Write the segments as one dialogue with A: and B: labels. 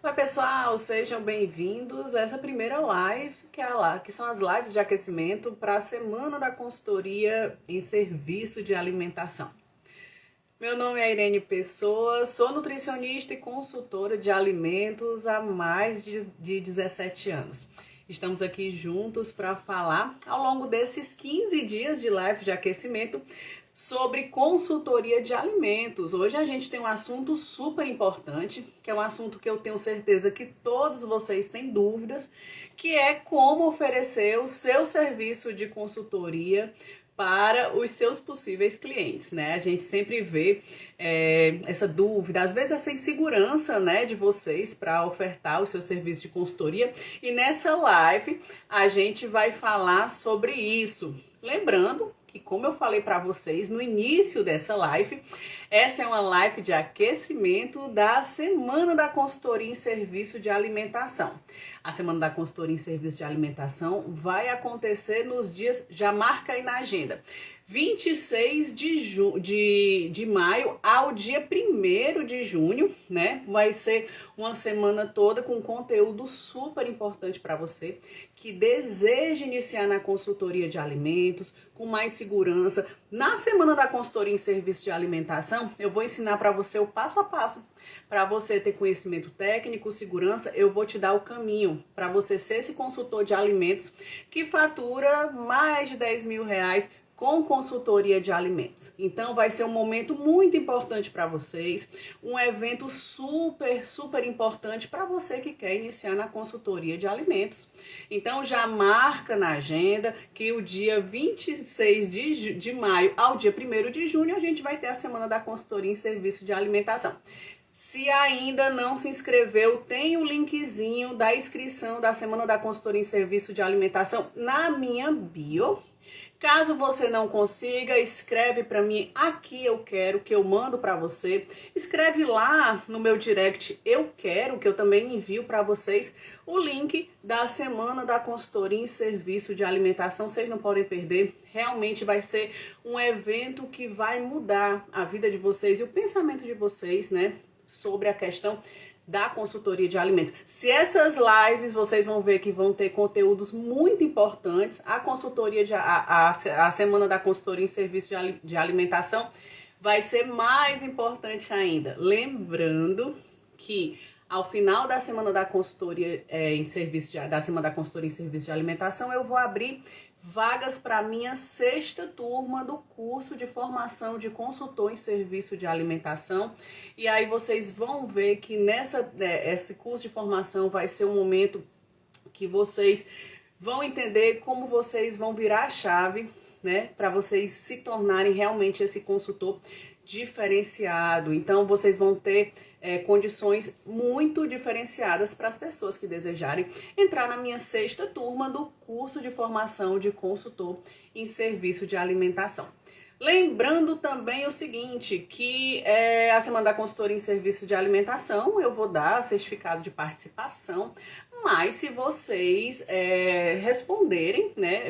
A: Oi pessoal, sejam bem-vindos a essa primeira live, que são as lives de aquecimento para a Semana da Consultoria em Serviço de Alimentação. Meu nome é Irene Pessoa, sou nutricionista e consultora de alimentos há mais de 17 anos. Estamos aqui juntos para falar, ao longo desses 15 dias de live de aquecimento, sobre consultoria de alimentos. Hoje a gente tem um assunto super importante, que é um assunto que eu tenho certeza que todos vocês têm dúvidas, que é como oferecer o seu serviço de consultoria para os seus possíveis clientes, né? A gente sempre vê essa dúvida, às vezes essa insegurança, né, de vocês para ofertar o seu serviço de consultoria. E nessa live a gente vai falar sobre isso. Lembrando que, como eu falei para vocês no início dessa live, essa é uma live de aquecimento da Semana da Consultoria em Serviço de Alimentação. A Semana da Consultoria em Serviço de Alimentação vai acontecer nos dias, já marca aí na agenda, 26 de maio ao dia 1º de junho, né? Vai ser uma semana toda com conteúdo super importante para você que deseja iniciar na consultoria de alimentos com mais segurança. Na Semana da Consultoria em Serviço de Alimentação, eu vou ensinar para você o passo a passo. Para você ter conhecimento técnico, segurança, eu vou te dar o caminho para você ser esse consultor de alimentos que fatura mais de R$10.000 com consultoria de alimentos. Então vai ser um momento muito importante para vocês, um evento super importante para você que quer iniciar na consultoria de alimentos. Então já marca na agenda que o dia 26 de maio ao dia 1º de junho a gente vai ter a Semana da Consultoria em Serviço de Alimentação. Se ainda não se inscreveu, tem o linkzinho da inscrição da Semana da Consultoria em Serviço de Alimentação na minha bio. Caso você não consiga, escreve para mim aqui eu quero, que eu mando para você. Escreve lá no meu direct eu quero, que eu também envio para vocês o link da Semana da Consultoria em Serviço de Alimentação. Vocês não podem perder, realmente vai ser um evento que vai mudar a vida de vocês e o pensamento de vocês, né, sobre a questão da consultoria de alimentos. Se essas lives vocês vão ver que vão ter conteúdos muito importantes, a consultoria a Semana da Consultoria em Serviço de Alimentação vai ser mais importante ainda. Lembrando que ao final da Semana da Consultoria da Semana da Consultoria em Serviço de Alimentação, eu vou abrir vagas para a minha 6ª turma do curso de formação de consultor em serviço de alimentação. E aí vocês vão ver que esse curso de formação vai ser um momento que vocês vão entender como vocês vão virar a chave, né, para vocês se tornarem realmente esse consultor diferenciado. Então vocês vão ter condições muito diferenciadas para as pessoas que desejarem entrar na minha 6ª turma do curso de formação de consultor em serviço de alimentação. Lembrando também o seguinte, que a Semana da Consultoria em Serviço de Alimentação eu vou dar certificado de participação, mas se vocês responderem, né,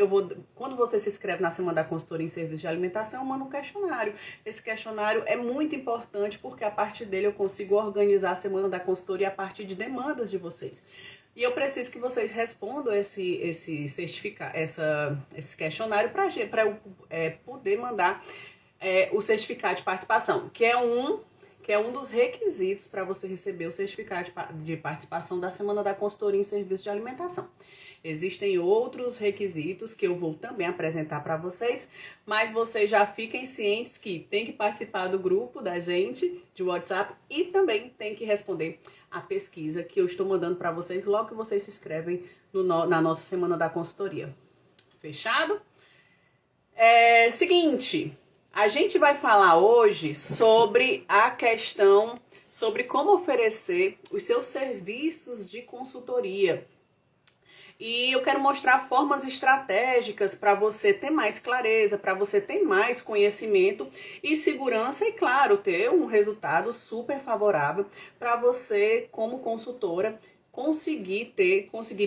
A: quando você se inscreve na Semana da Consultoria em Serviço de Alimentação, eu mando um questionário. Esse questionário é muito importante porque a partir dele eu consigo organizar a Semana da Consultoria a partir de demandas de vocês. E eu preciso que vocês respondam esse questionário para eu poder mandar o certificado de participação, que é um dos requisitos para você receber o certificado de participação da Semana da Consultoria em Serviço de Alimentação. Existem outros requisitos que eu vou também apresentar para vocês, mas vocês já fiquem cientes que tem que participar do grupo da gente de WhatsApp e também tem que responder a pesquisa que eu estou mandando para vocês logo que vocês se inscrevem na nossa Semana da Consultoria. Fechado? Seguinte, a gente vai falar hoje sobre a questão, sobre como oferecer os seus serviços de consultoria. E eu quero mostrar formas estratégicas para você ter mais clareza, para você ter mais conhecimento e segurança e, claro, ter um resultado super favorável para você, como consultora, conseguir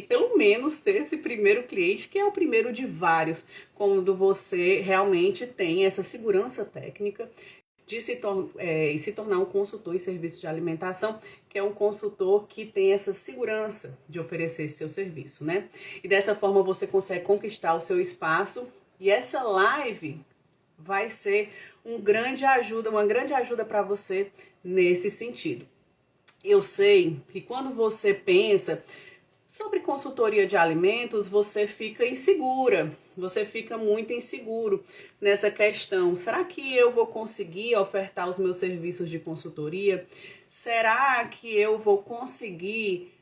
A: pelo menos ter esse primeiro cliente, que é o primeiro de vários, quando você realmente tem essa segurança técnica de se tornar um consultor em serviço de alimentação, que que é um consultor que tem essa segurança de oferecer esse seu serviço, né? E dessa forma você consegue conquistar o seu espaço, e essa live vai ser uma grande ajuda para você nesse sentido. Eu sei que quando você pensa sobre consultoria de alimentos, você fica insegura, você fica muito inseguro nessa questão. Será que eu vou conseguir ofertar os meus serviços de consultoria? Será que eu vou conseguir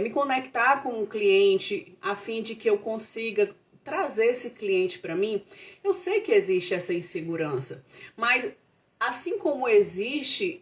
A: me conectar com o cliente a fim de que eu consiga trazer esse cliente para mim? Eu sei que existe essa insegurança, mas assim como existe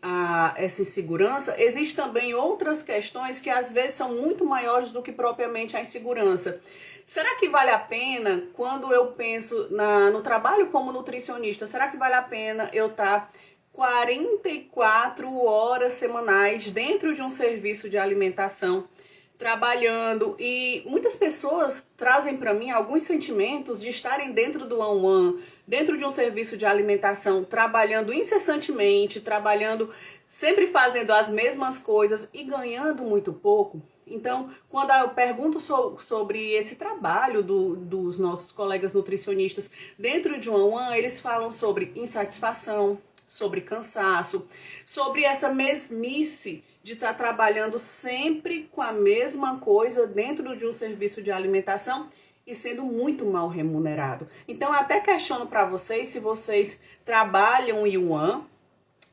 A: essa insegurança, existem também outras questões que às vezes são muito maiores do que propriamente a insegurança. Será que vale a pena, quando eu penso no trabalho como nutricionista, será que vale a pena eu estar 44 horas semanais dentro de um serviço de alimentação, trabalhando? E muitas pessoas trazem para mim alguns sentimentos de estarem dentro do one-on-one, dentro de um serviço de alimentação, trabalhando incessantemente, trabalhando, sempre fazendo as mesmas coisas e ganhando muito pouco. Então, quando eu pergunto sobre esse trabalho dos nossos colegas nutricionistas dentro de um one-on-one, eles falam sobre insatisfação, sobre cansaço, sobre essa mesmice de estar trabalhando sempre com a mesma coisa dentro de um serviço de alimentação e sendo muito mal remunerado. Então, eu até questiono para vocês se vocês trabalham em one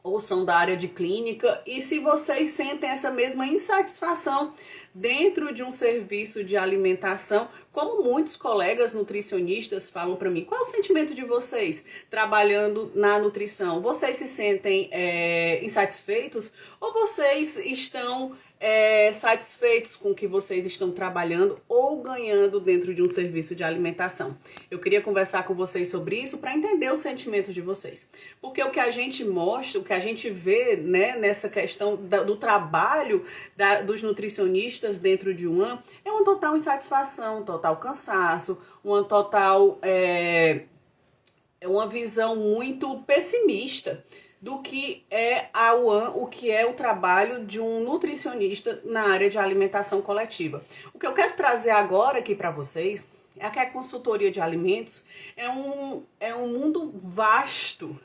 A: ou são da área de clínica e se vocês sentem essa mesma insatisfação dentro de um serviço de alimentação, como muitos colegas nutricionistas falam para mim. Qual é o sentimento de vocês trabalhando na nutrição? Vocês se sentem insatisfeitos ou vocês estão satisfeitos com o que vocês estão trabalhando ou ganhando dentro de um serviço de alimentação? Eu queria conversar com vocês sobre isso para entender os sentimentos de vocês. Porque o que a gente mostra, o que a gente vê, né, nessa questão do trabalho dos nutricionistas dentro de um ano é uma total insatisfação, um total cansaço, uma total uma visão muito pessimista do que é o que é o trabalho de um nutricionista na área de alimentação coletiva. O que eu quero trazer agora aqui para vocês é que a consultoria de alimentos é um mundo vasto,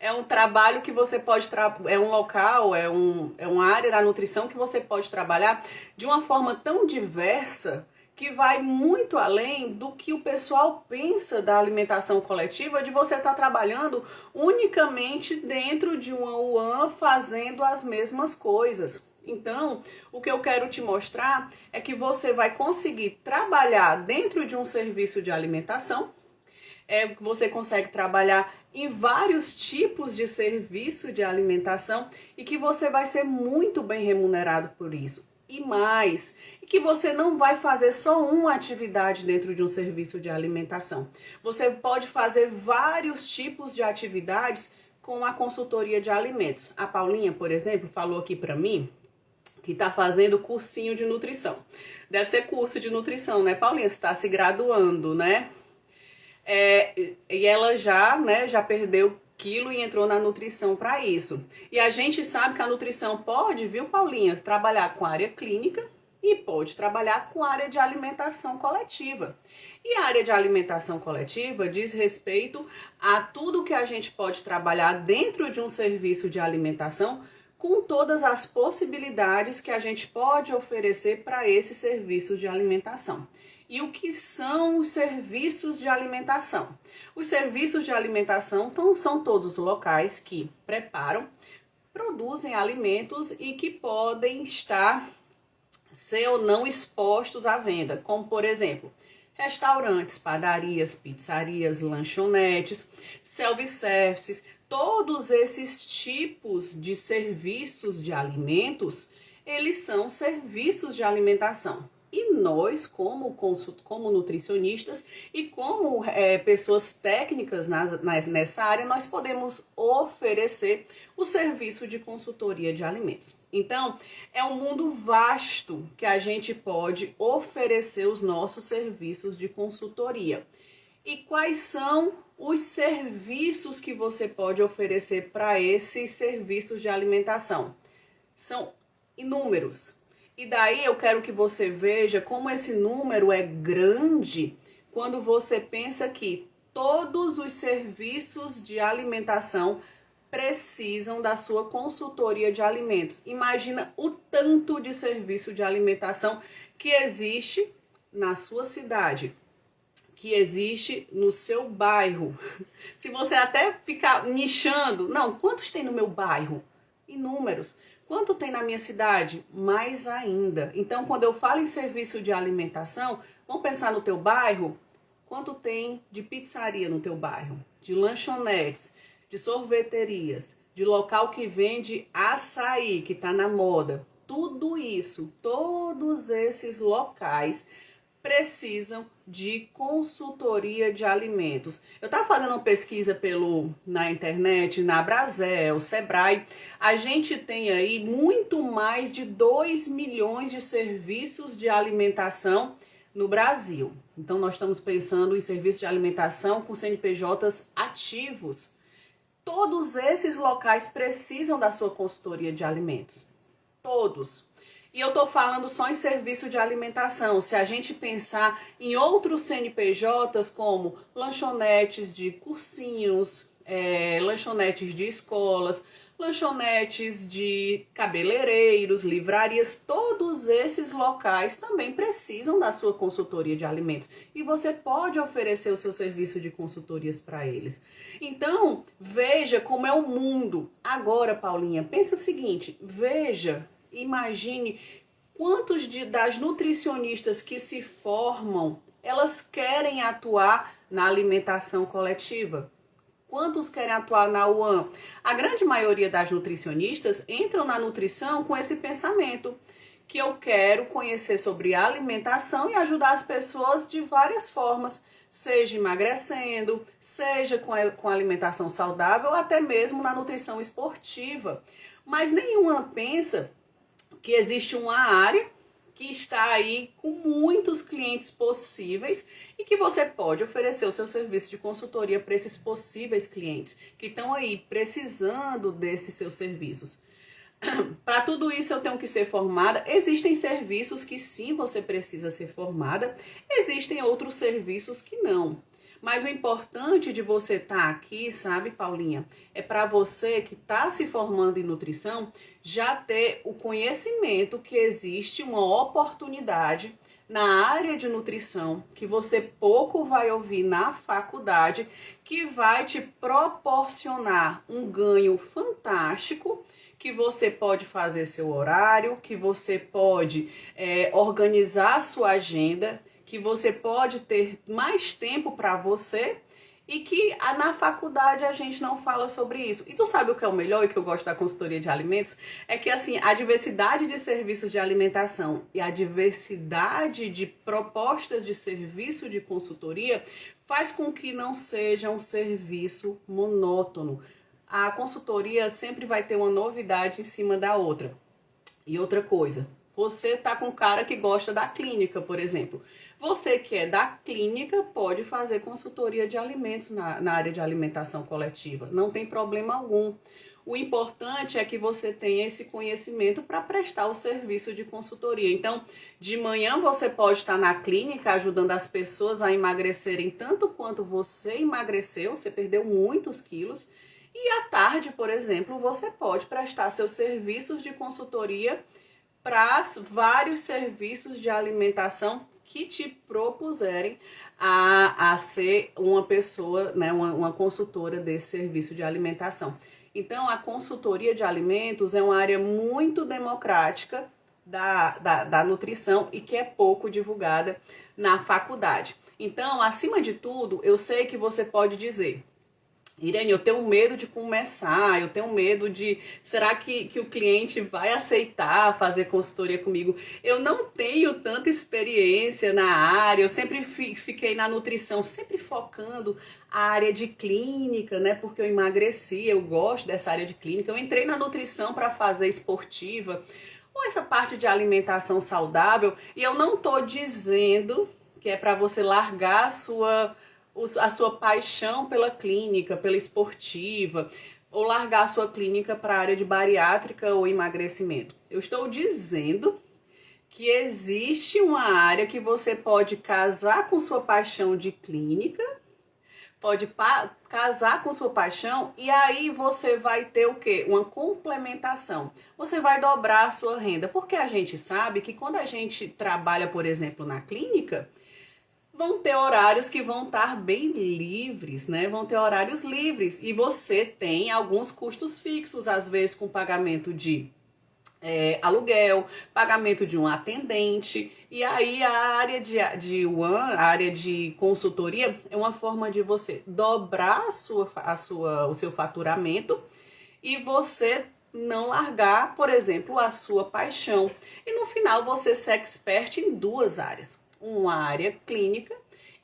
A: é um trabalho que você pode é um local, é uma área da nutrição que você pode trabalhar de uma forma tão diversa, que vai muito além do que o pessoal pensa da alimentação coletiva, de você estar trabalhando unicamente dentro de um one-on-one fazendo as mesmas coisas. Então, o que eu quero te mostrar é que você vai conseguir trabalhar dentro de um serviço de alimentação, você consegue trabalhar em vários tipos de serviço de alimentação e que você vai ser muito bem remunerado por isso. E mais, que você não vai fazer só uma atividade dentro de um serviço de alimentação. Você pode fazer vários tipos de atividades com a consultoria de alimentos. A Paulinha, por exemplo, falou aqui para mim que está fazendo cursinho de nutrição. Deve ser curso de nutrição, né, Paulinha? Você está se graduando, né? E ela já perdeu quilo e entrou na nutrição para isso. E a gente sabe que a nutrição pode, viu, Paulinha, trabalhar com a área clínica e pode trabalhar com a área de alimentação coletiva. E a área de alimentação coletiva diz respeito a tudo que a gente pode trabalhar dentro de um serviço de alimentação, com todas as possibilidades que a gente pode oferecer para esse serviço de alimentação. E o que são os serviços de alimentação? Os serviços de alimentação são todos os locais que preparam, produzem alimentos e que podem ser ou não expostos à venda, como por exemplo, restaurantes, padarias, pizzarias, lanchonetes, self-services, todos esses tipos de serviços de alimentos, eles são serviços de alimentação. E nós, como nutricionistas e como pessoas técnicas nessa área, nós podemos oferecer o serviço de consultoria de alimentos. Então, é um mundo vasto que a gente pode oferecer os nossos serviços de consultoria. E quais são os serviços que você pode oferecer para esses serviços de alimentação? São inúmeros. E daí eu quero que você veja como esse número é grande quando você pensa que todos os serviços de alimentação precisam da sua consultoria de alimentos. Imagina o tanto de serviço de alimentação que existe na sua cidade, que existe no seu bairro. Se você até ficar nichando, não, quantos tem no meu bairro? Inúmeros. Quanto tem na minha cidade? Mais ainda. Então, quando eu falo em serviço de alimentação, vamos pensar no teu bairro? Quanto tem de pizzaria no teu bairro? De lanchonetes, de sorveterias, de local que vende açaí, que está na moda. Tudo isso, todos esses locais precisam de consultoria de alimentos. Eu estava fazendo uma pesquisa na internet, na Brasel, Sebrae. A gente tem aí muito mais de 2 milhões de serviços de alimentação no Brasil. Então, nós estamos pensando em serviços de alimentação com CNPJs ativos. Todos esses locais precisam da sua consultoria de alimentos. Todos. E eu estou falando só em serviço de alimentação. Se a gente pensar em outros CNPJs, como lanchonetes de cursinhos, lanchonetes de escolas, lanchonetes de cabeleireiros, livrarias, todos esses locais também precisam da sua consultoria de alimentos. E você pode oferecer o seu serviço de consultorias para eles. Então, veja como é o mundo. Agora, Paulinha, pense o seguinte, imagine quantos das nutricionistas que se formam, elas querem atuar na alimentação coletiva. Quantos querem atuar na UAM? A grande maioria das nutricionistas entram na nutrição com esse pensamento, que eu quero conhecer sobre alimentação e ajudar as pessoas de várias formas, seja emagrecendo, seja com alimentação saudável, ou até mesmo na nutrição esportiva. Mas nenhuma pensa que existe uma área que está aí com muitos clientes possíveis e que você pode oferecer o seu serviço de consultoria para esses possíveis clientes que estão aí precisando desses seus serviços. Para tudo isso eu tenho que ser formada. Existem serviços que sim, você precisa ser formada. Existem outros serviços que não. Mas o importante de você estar aqui, sabe, Paulinha, é para você que está se formando em nutrição já ter o conhecimento que existe uma oportunidade na área de nutrição que você pouco vai ouvir na faculdade, que vai te proporcionar um ganho fantástico, que você pode fazer seu horário, que você pode organizar sua agenda, que você pode ter mais tempo para você e que na faculdade a gente não fala sobre isso. E tu sabe o que é o melhor e que eu gosto da consultoria de alimentos? É que assim, a diversidade de serviços de alimentação e a diversidade de propostas de serviço de consultoria faz com que não seja um serviço monótono. A consultoria sempre vai ter uma novidade em cima da outra. E outra coisa, você tá com um cara que gosta da clínica, por exemplo. Você que é da clínica pode fazer consultoria de alimentos na área de alimentação coletiva. Não tem problema algum. O importante é que você tenha esse conhecimento para prestar o serviço de consultoria. Então, de manhã você pode estar na clínica ajudando as pessoas a emagrecerem tanto quanto você emagreceu, você perdeu muitos quilos. E à tarde, por exemplo, você pode prestar seus serviços de consultoria para vários serviços de alimentação que te propuserem a ser uma pessoa, né, uma consultora desse serviço de alimentação. Então, a consultoria de alimentos é uma área muito democrática da nutrição e que é pouco divulgada na faculdade. Então, acima de tudo, eu sei que você pode dizer: Irene, eu tenho medo de começar, eu tenho medo de... Será que o cliente vai aceitar fazer consultoria comigo? Eu não tenho tanta experiência na área, eu sempre fiquei na nutrição, sempre focando a área de clínica, né? Porque eu emagreci, eu gosto dessa área de clínica. Eu entrei na nutrição para fazer esportiva, ou essa parte de alimentação saudável, e eu não tô dizendo que é para você largar a sua paixão pela clínica, pela esportiva. ou largar a sua clínica para a área de bariátrica ou emagrecimento. Eu estou dizendo que existe uma área que você pode casar com sua paixão de clínica, pode casar com sua paixão e aí você vai ter o quê? Uma complementação. Você vai dobrar a sua renda, porque a gente sabe que quando a gente trabalha, por exemplo, na clínica, vão ter horários que vão estar bem livres, né? Vão ter horários livres e você tem alguns custos fixos, às vezes com pagamento de aluguel, pagamento de um atendente, e aí a área a área de consultoria é uma forma de você dobrar o seu faturamento e você não largar, por exemplo, a sua paixão. E no final você ser expert em duas áreas, uma área clínica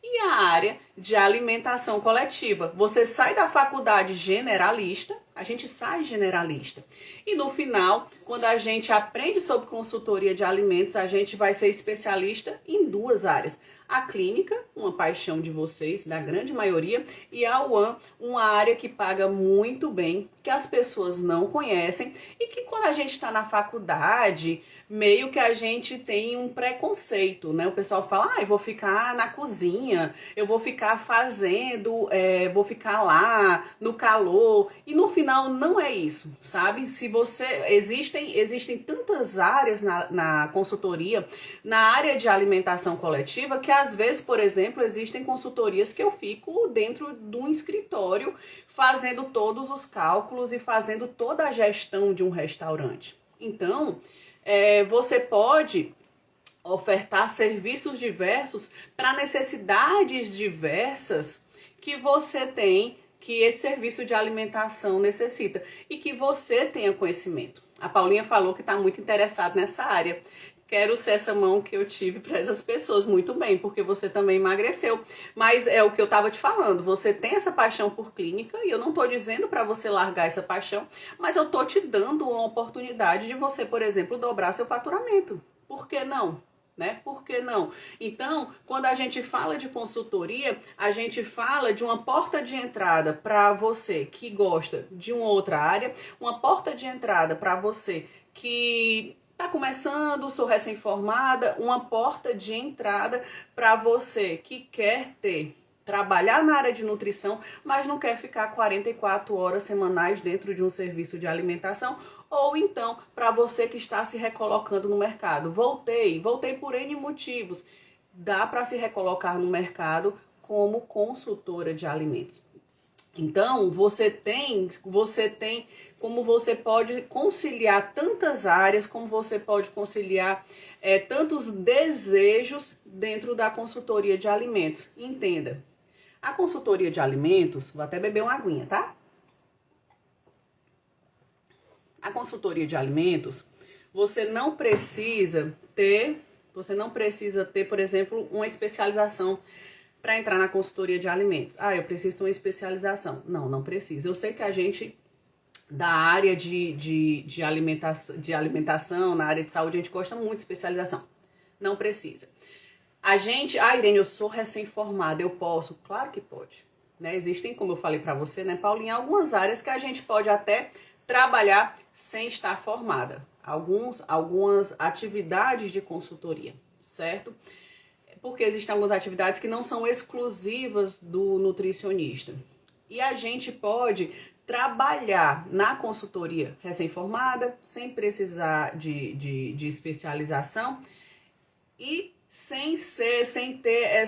A: e a área de alimentação coletiva. Você sai da faculdade generalista, a gente sai generalista. E no final, quando a gente aprende sobre consultoria de alimentos, a gente vai ser especialista em duas áreas. A clínica, uma paixão de vocês, da grande maioria, e a UAN, uma área que paga muito bem, que as pessoas não conhecem e que quando a gente está na faculdade, meio que a gente tem um preconceito, né? O pessoal fala, eu vou ficar na cozinha, eu vou ficar fazendo, vou ficar lá no calor, e no final não é isso, sabe? Se você, existem tantas áreas na consultoria, na área de alimentação coletiva, que às vezes, por exemplo, existem consultorias que eu fico dentro de um escritório fazendo todos os cálculos e fazendo toda a gestão de um restaurante. Então, você pode ofertar serviços diversos para necessidades diversas que você tem, que esse serviço de alimentação necessita e que você tenha conhecimento. A Paulinha falou que está muito interessada nessa área. Quero ser essa mão que eu tive para essas pessoas. Muito bem, porque você também emagreceu. Mas é o que eu estava te falando. Você tem essa paixão por clínica e eu não estou dizendo para você largar essa paixão, mas eu estou te dando uma oportunidade de você, por exemplo, dobrar seu faturamento. Por que não? Né? Por que não? Então, quando a gente fala de consultoria, a gente fala de uma porta de entrada para você que gosta de uma outra área, uma porta de entrada para você que está começando, sou recém-formada, uma porta de entrada para você que quer trabalhar na área de nutrição, mas não quer ficar 44 horas semanais dentro de um serviço de alimentação, ou então para você que está se recolocando no mercado. Voltei por N motivos. Dá para se recolocar no mercado como consultora de alimentos. Então, você tem como você pode conciliar tantas áreas, como você pode conciliar tantos desejos dentro da consultoria de alimentos. Entenda, a consultoria de alimentos, vou até beber uma aguinha, tá? A consultoria de alimentos, você não precisa ter, por exemplo, uma especialização para entrar na consultoria de alimentos. Eu preciso de uma especialização. Não precisa. Eu sei que a gente, da área de alimentação, na área de saúde, a gente gosta muito de especialização. Não precisa. A gente, Irene, eu sou recém-formada, eu posso? Claro que pode. Né? Existem, como eu falei para você, né, Paulinha, algumas áreas que a gente pode até trabalhar sem estar formada. Algumas atividades de consultoria, certo? Porque existem algumas atividades que não são exclusivas do nutricionista. E a gente pode trabalhar na consultoria recém-formada, sem precisar de especialização e sem ter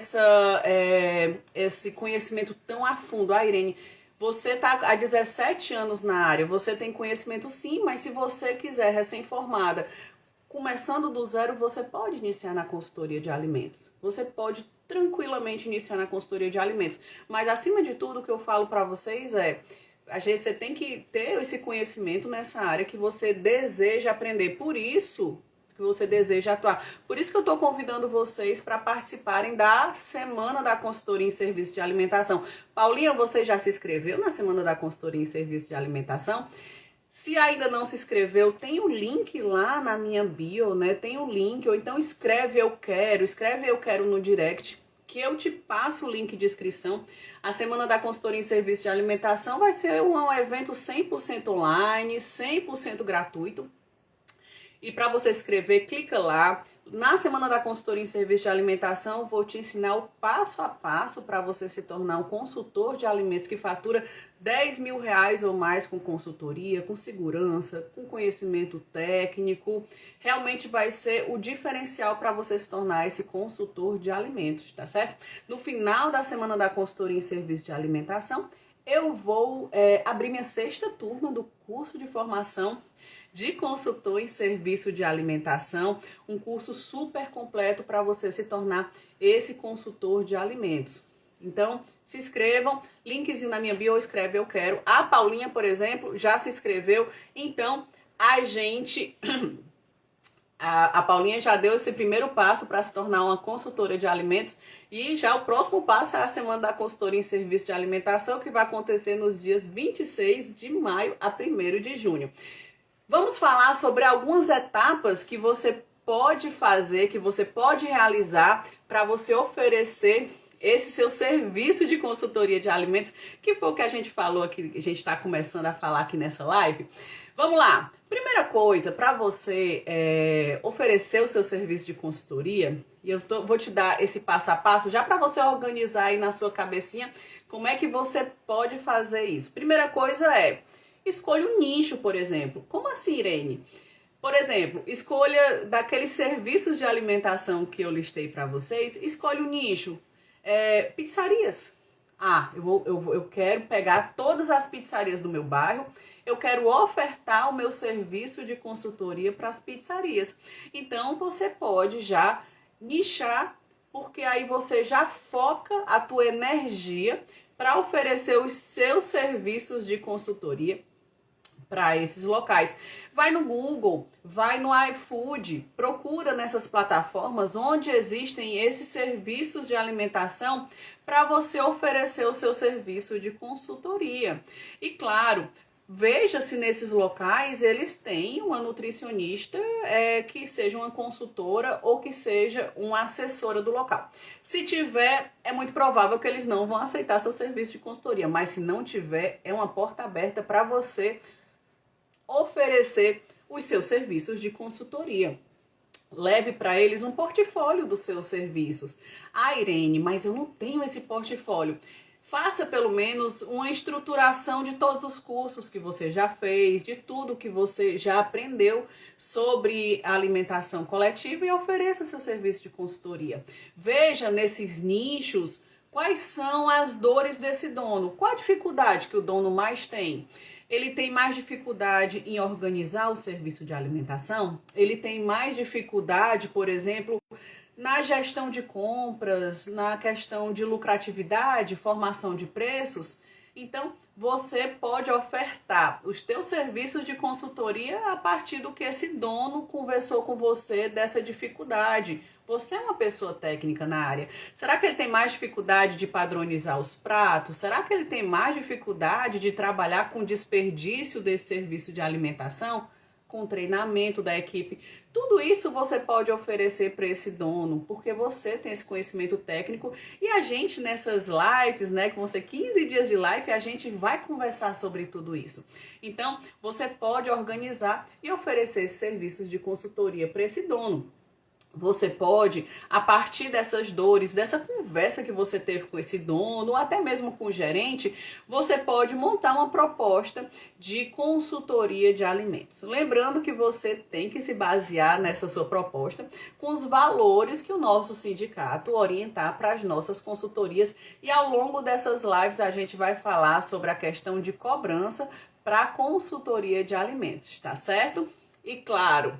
A: esse conhecimento tão a fundo. Irene, você está há 17 anos na área, você tem conhecimento sim, mas se você quiser recém-formada, começando do zero, você pode iniciar na consultoria de alimentos. Você pode tranquilamente iniciar na consultoria de alimentos. Mas, acima de tudo, o que eu falo para vocês você tem que ter esse conhecimento nessa área que você deseja aprender. Por isso que você deseja atuar. Por isso que eu estou convidando vocês para participarem da Semana da Consultoria em Serviço de Alimentação. Paulinha, você já se inscreveu na Semana da Consultoria em Serviço de Alimentação? Se ainda não se inscreveu, tem o link lá na minha bio, né? Tem o link, ou então escreve eu quero no direct, que eu te passo o link de inscrição. A Semana da Consultoria em Serviço de Alimentação vai ser um evento 100% online, 100% gratuito. E para você se inscrever, clica lá. Na Semana da Consultoria em Serviço de Alimentação, vou te ensinar o passo a passo para você se tornar um consultor de alimentos que fatura R$10.000 ou mais com consultoria, com segurança, com conhecimento técnico. Realmente vai ser o diferencial para você se tornar esse consultor de alimentos, tá certo? No final da Semana da Consultoria em Serviço de Alimentação, eu vou abrir minha 6ª turma do curso de formação de consultor em serviço de alimentação, um curso super completo para você se tornar esse consultor de alimentos. Então, se inscrevam, linkzinho na minha bio, escreve eu quero. A Paulinha, por exemplo, já se inscreveu, então a Paulinha já deu esse primeiro passo para se tornar uma consultora de alimentos e já o próximo passo é a Semana da Consultoria em Serviço de Alimentação, que vai acontecer nos dias 26 de maio a 1º de junho. Vamos falar sobre algumas etapas que você pode fazer, que você pode realizar para você oferecer esse seu serviço de consultoria de alimentos, que foi o que a gente falou aqui, a gente está começando a falar aqui nessa live. Vamos lá. Primeira coisa, para você oferecer o seu serviço de consultoria, e vou te dar esse passo a passo, já para você organizar aí na sua cabecinha, como é que você pode fazer isso. Primeira coisa escolha um nicho, por exemplo. Como assim, Irene? Por exemplo, escolha daqueles serviços de alimentação que eu listei para vocês, escolha um nicho. Pizzarias. Eu quero pegar todas as pizzarias do meu bairro, eu quero ofertar o meu serviço de consultoria para as pizzarias. Então, você pode já nichar, porque aí você já foca a tua energia para oferecer os seus serviços de consultoria para esses locais. Vai no Google, vai no iFood, procura nessas plataformas onde existem esses serviços de alimentação para você oferecer o seu serviço de consultoria. E claro, veja se nesses locais eles têm uma nutricionista que seja uma consultora ou que seja uma assessora do local. Se tiver, é muito provável que eles não vão aceitar seu serviço de consultoria, mas se não tiver, é uma porta aberta para você oferecer os seus serviços de consultoria. Leve para eles um portfólio dos seus serviços. Irene, mas eu não tenho esse portfólio. Faça pelo menos uma estruturação de todos os cursos que você já fez, de tudo que você já aprendeu sobre a alimentação coletiva e ofereça seu serviço de consultoria. Veja nesses nichos quais são as dores desse dono, qual a dificuldade que o dono mais tem. Ele tem mais dificuldade em organizar o serviço de alimentação? Ele tem mais dificuldade, por exemplo, na gestão de compras, na questão de lucratividade, formação de preços? Então, você pode ofertar os teus serviços de consultoria a partir do que esse dono conversou com você dessa dificuldade. Você é uma pessoa técnica na área. Será que ele tem mais dificuldade de padronizar os pratos? Será que ele tem mais dificuldade de trabalhar com desperdício desse serviço de alimentação? Com treinamento da equipe? Tudo isso você pode oferecer para esse dono, porque você tem esse conhecimento técnico e a gente nessas lives, né, que vão ser 15 dias de live, a gente vai conversar sobre tudo isso. Então, você pode organizar e oferecer serviços de consultoria para esse dono. Você pode, a partir dessas dores, dessa conversa que você teve com esse dono, ou até mesmo com o gerente, você pode montar uma proposta de consultoria de alimentos. Lembrando que você tem que se basear nessa sua proposta com os valores que o nosso sindicato orientar para as nossas consultorias. E ao longo dessas lives a gente vai falar sobre a questão de cobrança para a consultoria de alimentos, tá certo? E claro,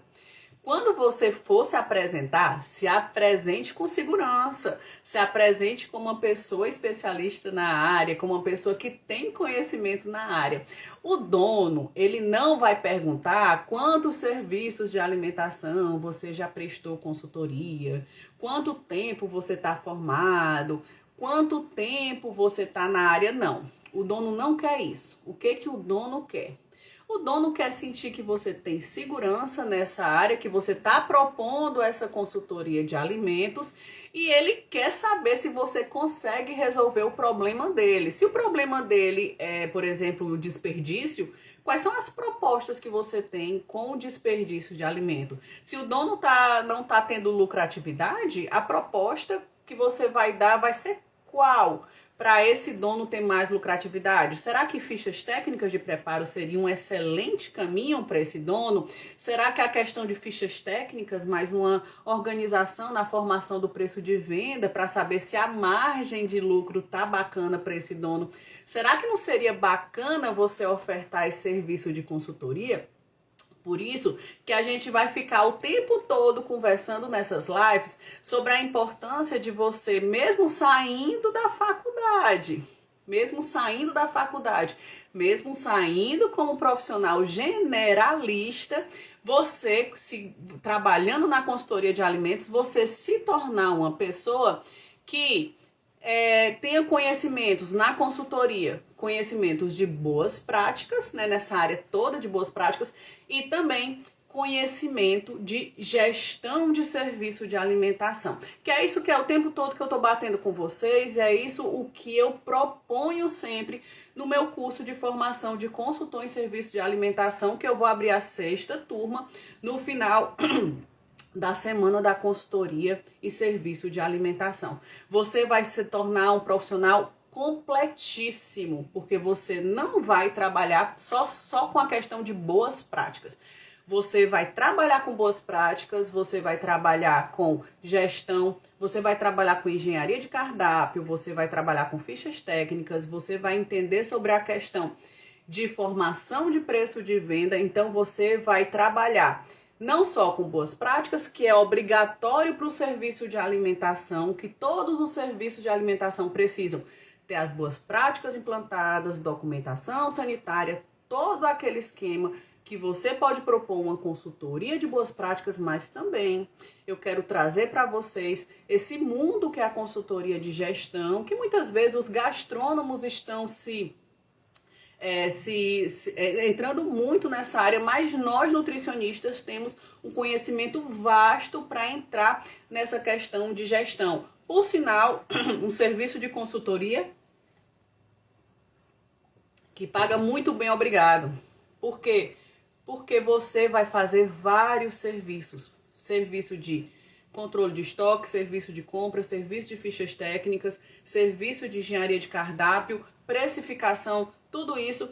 A: quando você for se apresentar, se apresente com segurança, se apresente como uma pessoa especialista na área, como uma pessoa que tem conhecimento na área. O dono, ele não vai perguntar quantos serviços de alimentação você já prestou consultoria, quanto tempo você está formado, quanto tempo você está na área, não. O dono não quer isso. O que o dono quer? O dono quer sentir que você tem segurança nessa área, que você está propondo essa consultoria de alimentos e ele quer saber se você consegue resolver o problema dele. Se o problema dele é, por exemplo, o desperdício, quais são as propostas que você tem com o desperdício de alimento? Se o dono não está tendo lucratividade, a proposta que você vai dar vai ser qual? Para esse dono ter mais lucratividade? Será que fichas técnicas de preparo seria um excelente caminho para esse dono? Será que a questão de fichas técnicas, mais uma organização na formação do preço de venda para saber se a margem de lucro tá bacana para esse dono? Será que não seria bacana você ofertar esse serviço de consultoria? Por isso que a gente vai ficar o tempo todo conversando nessas lives sobre a importância de você, mesmo saindo da faculdade, mesmo como profissional generalista, você, trabalhando na consultoria de alimentos, você se tornar uma pessoa que tenha conhecimentos na consultoria, conhecimentos de boas práticas, né, nessa área toda de boas práticas, e também conhecimento de gestão de serviço de alimentação. Que é isso que é o tempo todo que eu tô batendo com vocês, e é isso o que eu proponho sempre no meu curso de formação de consultor em serviço de alimentação, que eu vou abrir a 6ª turma no final da semana da consultoria e serviço de alimentação. Você vai se tornar um profissional completíssimo, porque você não vai trabalhar só com a questão de boas práticas. Você vai trabalhar com boas práticas, você vai trabalhar com gestão, você vai trabalhar com engenharia de cardápio, você vai trabalhar com fichas técnicas, você vai entender sobre a questão de formação de preço de venda, então você vai trabalhar não só com boas práticas, que é obrigatório para o serviço de alimentação, que todos os serviços de alimentação precisam ter as boas práticas implantadas, documentação sanitária, todo aquele esquema que você pode propor uma consultoria de boas práticas, mas também eu quero trazer para vocês esse mundo que é a consultoria de gestão, que muitas vezes os gastrônomos estão entrando muito nessa área, mas nós nutricionistas temos um conhecimento vasto para entrar nessa questão de gestão. Por sinal, um serviço de consultoria que paga muito bem, obrigado. Por quê? Porque você vai fazer vários serviços. Serviço de controle de estoque, serviço de compra, serviço de fichas técnicas, serviço de engenharia de cardápio, precificação, tudo isso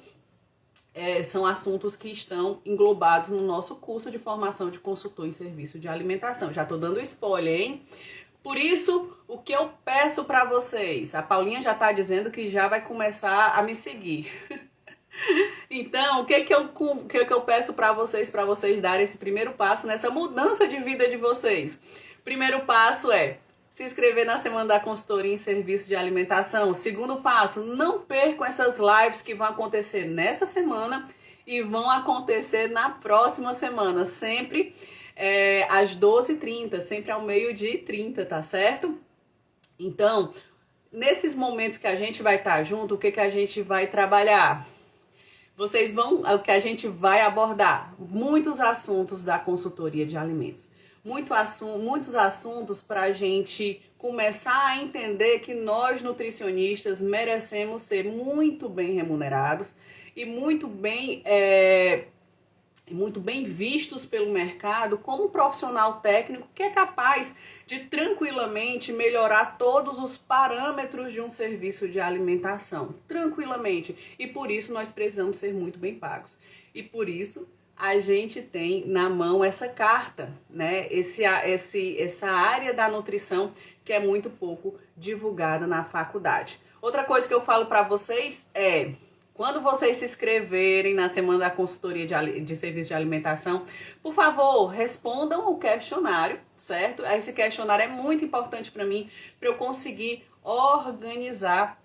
A: são assuntos que estão englobados no nosso curso de formação de consultor em serviço de alimentação. Já estou dando spoiler, hein? Por isso, o que eu peço para vocês? A Paulinha já está dizendo que já vai começar a me seguir. Então, o que eu peço para vocês darem esse primeiro passo nessa mudança de vida de vocês? Primeiro passo é se inscrever na Semana da Consultoria em Serviço de Alimentação. Segundo passo, não percam essas lives que vão acontecer nessa semana e vão acontecer na próxima semana, sempre às 12h30, sempre ao 12h30, tá certo? Então, nesses momentos que a gente vai estar junto, o que a gente vai trabalhar? O que a gente vai abordar? Muitos assuntos da consultoria de alimentos. Muitos assuntos para a gente começar a entender que nós nutricionistas merecemos ser muito bem remunerados e muito bem vistos pelo mercado como um profissional técnico que é capaz de tranquilamente melhorar todos os parâmetros de um serviço de alimentação, tranquilamente. E por isso nós precisamos ser muito bem pagos. E por isso a gente tem na mão essa carta, né? Essa área da nutrição que é muito pouco divulgada na faculdade. Outra coisa que eu falo para vocês é: quando vocês se inscreverem na Semana da Consultoria de Serviço de Alimentação, por favor, respondam o questionário, certo? Esse questionário é muito importante para mim, para eu conseguir organizar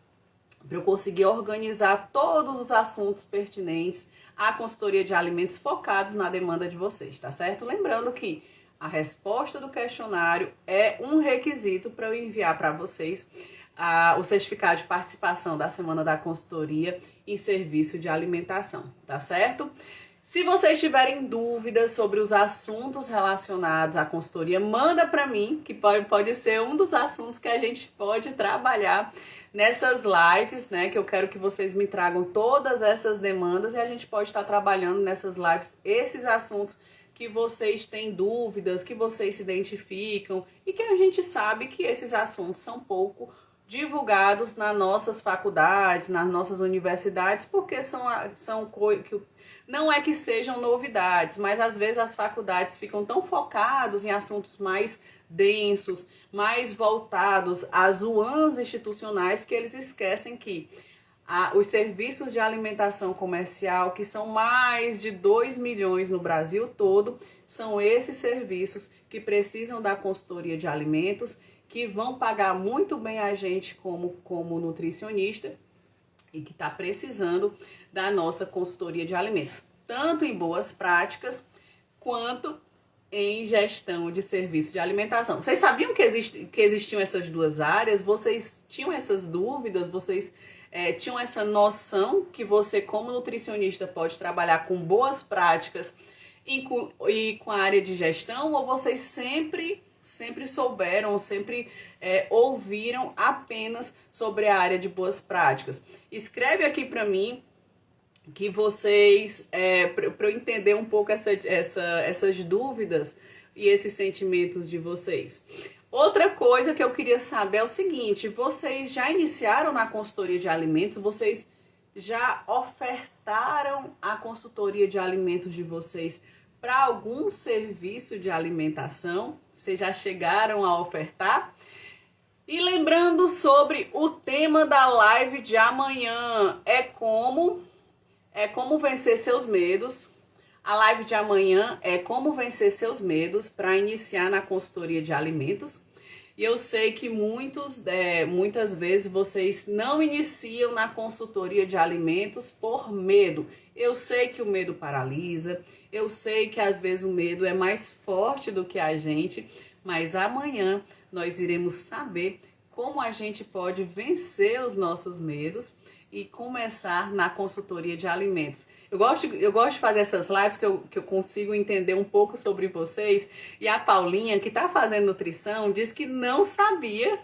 A: todos os assuntos pertinentes à consultoria de alimentos focados na demanda de vocês, tá certo? Lembrando que a resposta do questionário é um requisito para eu enviar para vocês o certificado de participação da Semana da Consultoria em Serviço de Alimentação, tá certo? Se vocês tiverem dúvidas sobre os assuntos relacionados à consultoria, manda para mim, que pode ser um dos assuntos que a gente pode trabalhar nessas lives, né? Que eu quero que vocês me tragam todas essas demandas e a gente pode estar trabalhando nessas lives esses assuntos que vocês têm dúvidas, que vocês se identificam e que a gente sabe que esses assuntos são pouco divulgados nas nossas faculdades, nas nossas universidades, porque não é que sejam novidades, mas às vezes as faculdades ficam tão focados em assuntos mais densos, mais voltados às UANs institucionais, que eles esquecem que os serviços de alimentação comercial, que são mais de 2 milhões no Brasil todo, são esses serviços que precisam da consultoria de alimentos, que vão pagar muito bem a gente como nutricionista e que está precisando da nossa consultoria de alimentos, tanto em boas práticas quanto em gestão de serviço de alimentação. Vocês sabiam que existiam essas duas áreas? Vocês tinham essas dúvidas? Vocês tinham essa noção que você, como nutricionista, pode trabalhar com boas práticas e com a área de gestão? Ou vocês sempre souberam, sempre ouviram apenas sobre a área de boas práticas? Escreve aqui para mim que vocês, para eu entender um pouco essas dúvidas e esses sentimentos de vocês. Outra coisa que eu queria saber é o seguinte: vocês já iniciaram na consultoria de alimentos? Vocês já ofertaram a consultoria de alimentos de vocês para algum serviço de alimentação? Vocês já chegaram a ofertar? E lembrando sobre o tema da live de amanhã, é como vencer seus medos. A live de amanhã é como vencer seus medos para iniciar na consultoria de alimentos. E eu sei que muitas vezes vocês não iniciam na consultoria de alimentos por medo. Eu sei que o medo paralisa, eu sei que às vezes o medo é mais forte do que a gente, mas amanhã nós iremos saber como a gente pode vencer os nossos medos e começar na consultoria de alimentos. Eu gosto de fazer essas lives que eu consigo entender um pouco sobre vocês. E a Paulinha, que está fazendo nutrição, diz que não sabia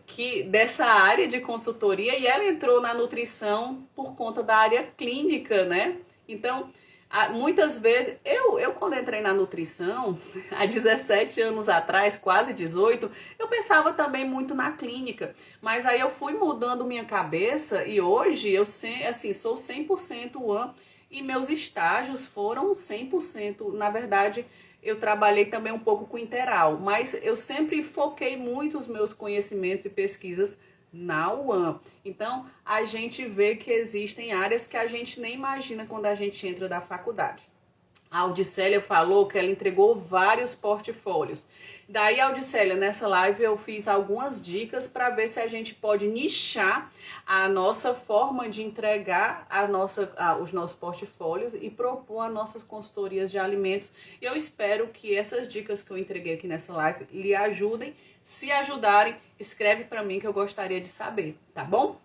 A: que dessa área de consultoria, e ela entrou na nutrição por conta da área clínica, né? Então, muitas vezes, eu quando entrei na nutrição, há 17 anos atrás, quase 18, eu pensava também muito na clínica, mas aí eu fui mudando minha cabeça e hoje eu sou 100% UAN e meus estágios foram 100%, na verdade eu trabalhei também um pouco com Interal, mas eu sempre foquei muito os meus conhecimentos e pesquisas na UAN. Então, a gente vê que existem áreas que a gente nem imagina quando a gente entra da faculdade. A Audicélia falou que ela entregou vários portfólios. Daí, Audicélia, nessa live eu fiz algumas dicas para ver se a gente pode nichar a nossa forma de entregar os nossos portfólios e propor as nossas consultorias de alimentos. E eu espero que essas dicas que eu entreguei aqui nessa live lhe ajudem. Se ajudarem, escreve para mim que eu gostaria de saber, tá bom?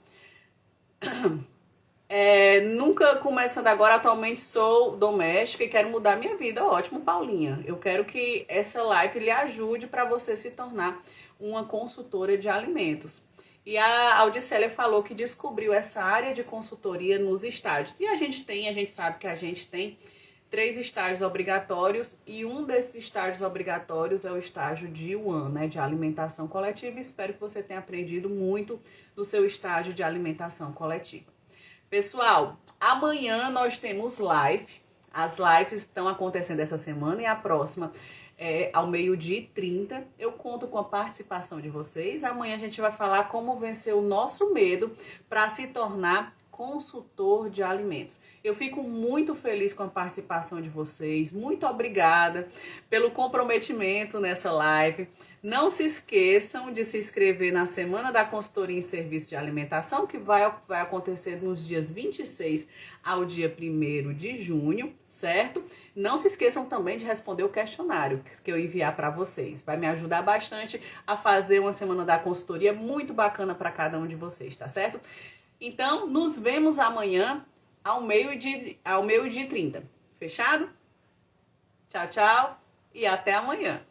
A: Nunca começando agora, atualmente sou doméstica e quero mudar minha vida. Ótimo, Paulinha. Eu quero que essa live lhe ajude para você se tornar uma consultora de alimentos. E a Audicélia falou que descobriu essa área de consultoria nos estágios. E a gente sabe que a gente tem 3 estágios obrigatórios e um desses estágios obrigatórios é o estágio de UAN, né, de alimentação coletiva. Espero que você tenha aprendido muito no seu estágio de alimentação coletiva. Pessoal, amanhã nós temos live. As lives estão acontecendo essa semana e a próxima ao 12h30. Eu conto com a participação de vocês. Amanhã a gente vai falar como vencer o nosso medo para se tornar consultor de alimentos. Eu fico muito feliz com a participação de vocês. Muito obrigada pelo comprometimento nessa live. Não se esqueçam de se inscrever na Semana da Consultoria em Serviço de Alimentação, que vai acontecer nos dias 26 ao dia 1º de junho, certo? Não se esqueçam também de responder o questionário que eu enviar para vocês. Vai me ajudar bastante a fazer uma Semana da Consultoria muito bacana para cada um de vocês, tá certo? Então, nos vemos amanhã. ao meio-dia e 30. Fechado? Tchau, tchau e até amanhã.